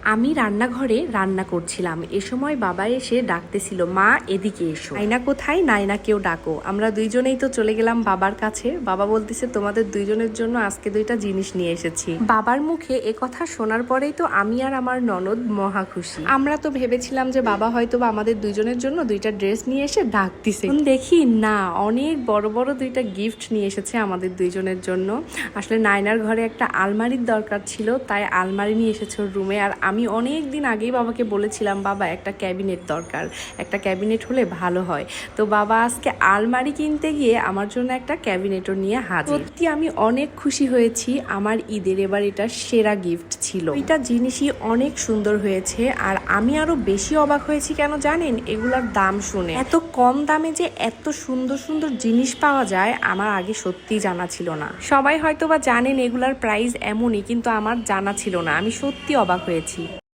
আমি রান্নাঘরে রান্না করছিলাম, এ সময় বাবা এসে ডাকতেছিল, মা এদিকে এসো। নাইনা কোথায়? নাইনাকেও ডাকো। আমরা দুইজনেই তো চলে গেলাম বাবার কাছে। বাবা বলতেছে তোমাদের দুইজনের জন্য আজকে দুইটা জিনিস নিয়ে এসেছি। বাবার মুখে এ কথা শোনার পরেই তো আমি আর আমার ননদ মহা খুশি। আমরা তো ভেবেছিলাম যে বাবা হয়তো বা আমাদের দুইজনের জন্য দুইটা ড্রেস নিয়ে এসে ডাকতেছে, দেখি না, অনেক বড় বড় দুইটা গিফট নিয়ে এসেছে আমাদের দুইজনের জন্য। আসলে নাইনার ঘরে একটা আলমারির দরকার ছিল, তাই আলমারি নিয়ে এসেছে ওর রুমে। আর আমি অনেক দিন আগেই বাবাকে বলেছিলাম, বাবা একটা ক্যাবিনেট দরকার, একটা ক্যাবিনেট হলে ভালো হয়। তো বাবা আজকে আলমারি কিনতে গিয়ে আমার জন্য একটা ক্যাবিনেটও নিয়ে হাজির। সত্যি আমি অনেক খুশি হয়েছি, আমার ঈদের এবার এটা সেরা গিফট ছিল। এটা জিনিসই অনেক সুন্দর হয়েছে। আর আমি আরো বেশি অবাক হয়েছি কেন জানেন? এগুলার দাম শুনে। এত কম দামে যে এত সুন্দর সুন্দর জিনিস পাওয়া যায় আমার আগে সত্যি জানা ছিল না। সবাই হয়তো বা জানেন এগুলার প্রাইস এমনই, কিন্তু আমার জানা ছিল না। আমি সত্যি অবাক হয়েছি।